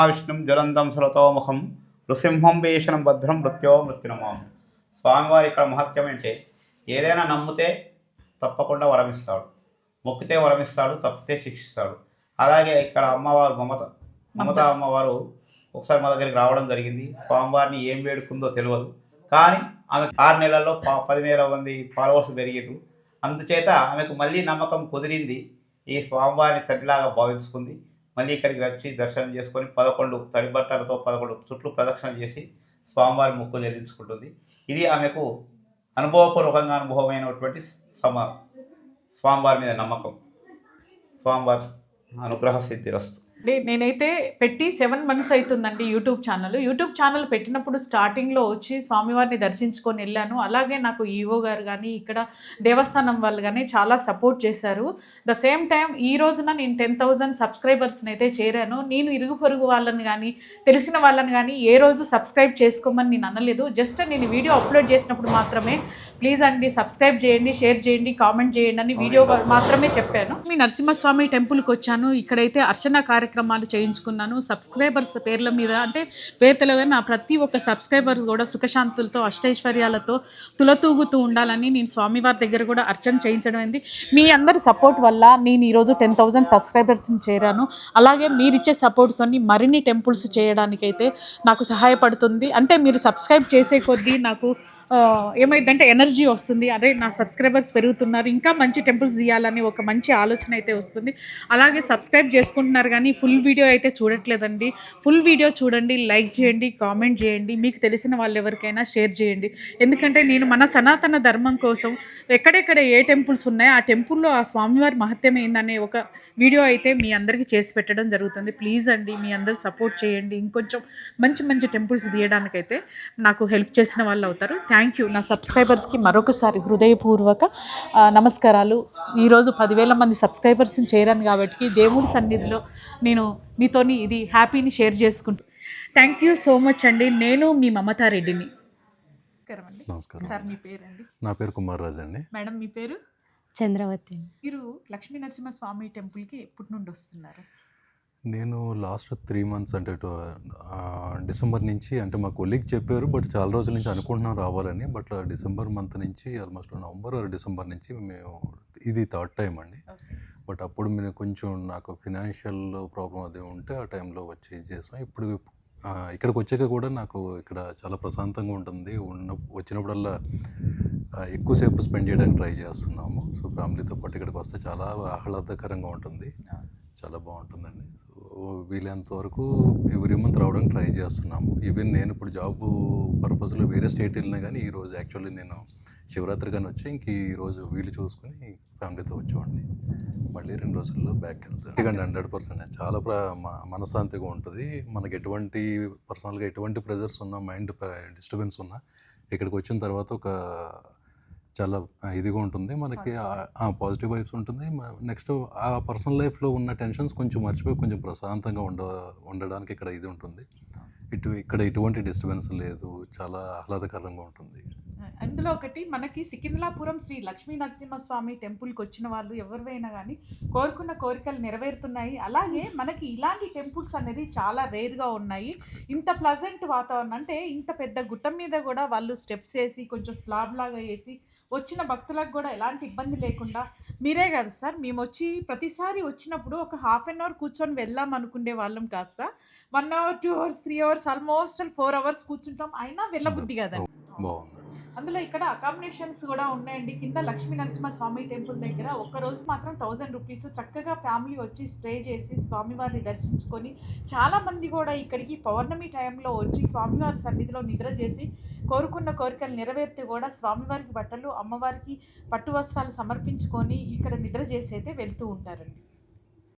విష్ణుం జ్వలంతం సురతోముఖం నృసింహం భీషణం భద్రం మృత్యో మృత్యునమాం. స్వామివారి ఇక్కడ మహత్యం అంటే ఏదైనా నమ్మితే తప్పకుండా వరమిస్తాడు, మొక్కితే వరమిస్తాడు, తప్పితే శిక్షిస్తాడు. అలాగే ఇక్కడ అమ్మవారు మమత అమ్మవారు ఒకసారి మా దగ్గరికి రావడం జరిగింది. స్వామివారిని ఏం వేడుకుందో తెలియదు, కానీ ఆమె 6 నెలల్లో 10,000 మంది ఫాలోవర్స్ పెరిగారు. అందుచేత ఆమెకు మళ్ళీ నమ్మకం కుదిరింది. ఈ స్వామివారిని తల్లిలాగా భావించుకుంది. మళ్ళీ ఇక్కడికి వచ్చి దర్శనం చేసుకొని 11 తడి బట్టలతో 11 చుట్లు ప్రదక్షిణ చేసి స్వామివారి మొక్కు చెల్లించుకుంటుంది. ఇది ఆమెకు అనుభవపూర్వకంగా అనుభవమైనటువంటి స్వామివారి మీద నమ్మకం. స్వామివారి అనుగ్రహ సిద్ధిరస్తు. నేనైతే పెట్టి 7 months అవుతుందండి యూట్యూబ్ ఛానల్ పెట్టినప్పుడు స్టార్టింగ్లో వచ్చి స్వామివారిని దర్శించుకొని వెళ్ళాను. అలాగే నాకు ఈవో గారు కానీ ఇక్కడ దేవస్థానం వాళ్ళు కానీ చాలా సపోర్ట్ చేశారు. ద సేమ్ టైం ఈ రోజున నేను 10,000 సబ్స్క్రైబర్స్ని అయితే చేరాను. నేను ఇరుగు పొరుగు వాళ్ళని కానీ తెలిసిన వాళ్ళని కానీ ఏ రోజు సబ్స్క్రైబ్ చేసుకోమని నేను అనలేదు. జస్ట్ నేను వీడియో అప్లోడ్ చేసినప్పుడు మాత్రమే ప్లీజ్ అండి సబ్స్క్రైబ్ చేయండి, షేర్ చేయండి, కామెంట్ చేయండి అని వీడియో మాత్రమే చెప్పాను. మీ నరసింహస్వామి టెంపుల్కి వచ్చాను. ఇక్కడైతే అర్చన కార్యక్రమాలు చేయించుకున్నాను. సబ్స్క్రైబర్స్ పేర్ల మీద అంటే పేరు తెలియదు, నా ప్రతి ఒక్క సబ్స్క్రైబర్ కూడా సుఖశాంతులతో అష్టైశ్వర్యాలతో తులతూగుతూ ఉండాలని నేను స్వామివారి దగ్గర కూడా అర్చన చేయించడం అయింది. మీ అందరి సపోర్ట్ వల్ల నేను ఈరోజు 10,000 సబ్స్క్రైబర్స్ని చేరాను. అలాగే మీరు ఇచ్చే సపోర్ట్తో మరిన్ని టెంపుల్స్ చేయడానికైతే నాకు సహాయపడుతుంది. అంటే మీరు సబ్స్క్రైబ్ చేసే కొద్దీ నాకు ఏమైందంటే ఎనర్జీ వస్తుంది. అదే నా సబ్స్క్రైబర్స్ పెరుగుతున్నారు, ఇంకా మంచి టెంపుల్స్ తీయాలని ఒక మంచి ఆలోచన అయితే వస్తుంది. అలాగే సబ్స్క్రైబ్ చేసుకుంటున్నారు కానీ ఫుల్ వీడియో అయితే చూడట్లేదండి. ఫుల్ వీడియో చూడండి, లైక్ చేయండి, కామెంట్ చేయండి, మీకు తెలిసిన వాళ్ళు ఎవరికైనా షేర్ చేయండి. ఎందుకంటే నేను మన సనాతన ధర్మం కోసం ఎక్కడెక్కడ ఏ టెంపుల్స్ ఉన్నాయో ఆ టెంపుల్లో ఆ స్వామివారి మహత్యం ఏందనే ఒక వీడియో అయితే మీ అందరికీ చేసి పెట్టడం జరుగుతుంది. ప్లీజ్ అండి మీ అందరూ సపోర్ట్ చేయండి. ఇంకొంచెం మంచి మంచి టెంపుల్స్ తీయడానికైతే నాకు హెల్ప్ చేసిన వాళ్ళు అవుతారు. Thank you. నా సబ్స్క్రైబర్స్కి మరొకసారి హృదయపూర్వక నమస్కారాలు. ఈరోజు 10,000 మంది సబ్స్క్రైబర్స్ని చేరాను కాబట్టి దేవుడి సన్నిధిలో నేను మీతోని ఇది హ్యాపీని షేర్ చేసుకుంటాను. థ్యాంక్ యూ సో మచ్ అండి. నేను మీ మమతారెడ్డిని. నమస్కారం సార్ మీ పేరండి? నా పేరు కుమార్ రాజు అండి. మేడం మీ పేరు? చంద్రవతి. మీరు లక్ష్మీ నరసింహస్వామి టెంపుల్కి ఎప్పటి నుండి వస్తున్నారు? నేను లాస్ట్ 3 months అంటే డిసెంబర్ నుంచి, అంటే మా కొలీగ్ చెప్పారు బట్ చాలా రోజుల నుంచి అనుకుంటున్నాం రావాలని. బట్ డిసెంబర్ మంత్ నుంచి ఆల్మోస్ట్ నవంబర్ డిసెంబర్ నుంచి మేము ఇది 3rd time అండి. బట్ అప్పుడు మేము కొంచెం నాకు ఫినాన్షియల్ ప్రాబ్లం అది ఉంటే ఆ టైంలో వచ్చి చేసాం. ఇప్పుడు ఇక్కడికి వచ్చాక కూడా నాకు ఇక్కడ చాలా ప్రశాంతంగా ఉంటుంది. వచ్చినప్పుడల్లా ఎక్కువసేపు స్పెండ్ చేయడానికి ట్రై చేస్తున్నాము. సో ఫ్యామిలీతో పాటు ఇక్కడికి వస్తే చాలా ఆహ్లాదకరంగా ఉంటుంది, చాలా బాగుంటుందండి. సో వీలైనంత వరకు ఎవ్రీ మంత్ రావడానికి ట్రై చేస్తున్నాము. ఈవెన్ నేను ఇప్పుడు జాబ్ పర్పస్లో వేరే స్టేట్ వెళ్ళినా కానీ ఈరోజు యాక్చువల్లీ నేను శివరాత్రి కానీ వచ్చి ఇంక ఈరోజు వీలు చూసుకుని ఫ్యామిలీతో వచ్చేవాడిని. మళ్ళీ 2 రోజుల్లో బ్యాక్ వెళ్తాను. ఎందుకంటే 100% చాలా మనశ్శాంతిగా ఉంటుంది. మనకి ఎటువంటి పర్సనల్గా ఎటువంటి ప్రెజర్స్ ఉన్నా, మైండ్ డిస్టర్బెన్స్ ఉన్నా ఇక్కడికి వచ్చిన తర్వాత ఒక చాలా ఇదిగా ఉంటుంది మనకి, పాజిటివ్ వైబ్స్ ఉంటుంది. నెక్స్ట్ ఆ పర్సనల్ లైఫ్లో ఉన్న టెన్షన్స్ కొంచెం మర్చిపోయి కొంచెం ప్రశాంతంగా ఉండడానికి ఇక్కడ ఇది ఉంటుంది. ఇక్కడ ఎటువంటి డిస్టర్బెన్స్ లేదు, చాలా ఆహ్లాదకరంగా ఉంటుంది. అందులో ఒకటి మనకి సికింద్రాపురం శ్రీ లక్ష్మీ నరసింహస్వామి టెంపుల్కి వచ్చిన వాళ్ళు ఎవరివైనా కానీ కోరుకున్న కోరికలు నెరవేరుతున్నాయి. అలాగే మనకి ఇలాంటి టెంపుల్స్ అనేది చాలా రేర్గా ఉన్నాయి. ఇంత ప్లజెంట్ వాతావరణం అంటే ఇంత పెద్ద గుట్ట మీద కూడా వాళ్ళు స్టెప్స్ వేసి కొంచెం స్లాబ్ లాగా వేసి వచ్చిన భక్తులకు కూడా ఎలాంటి ఇబ్బంది లేకుండా, మీరే కదా సార్ మేము వచ్చి ప్రతిసారి వచ్చినప్పుడు ఒక 1/2 hour కూర్చొని వెళ్దాం అనుకునే వాళ్ళం, కాస్త 1 hour 2 hours 3 hours almost 4 hours కూర్చుంటాం, అయినా వెళ్ళబుద్ధి కదండి. అందులో ఇక్కడ అకామిడేషన్స్ కూడా ఉన్నాయండి. కింద లక్ష్మీ నరసింహస్వామి టెంపుల్ దగ్గర ఒక్కరోజు మాత్రం 1000 rupees చక్కగా ఫ్యామిలీ వచ్చి స్టే చేసి స్వామివారిని దర్శించుకొని, చాలామంది కూడా ఇక్కడికి పౌర్ణమి టైంలో వచ్చి స్వామివారి సన్నిధిలో నిద్ర చేసి కోరుకున్న కోరికలు నెరవేర్తే కూడా స్వామివారికి బట్టలు, అమ్మవారికి పట్టు వస్త్రాలు సమర్పించుకొని ఇక్కడ నిద్ర చేసి అయితే వెళ్తూ ఉంటారండి.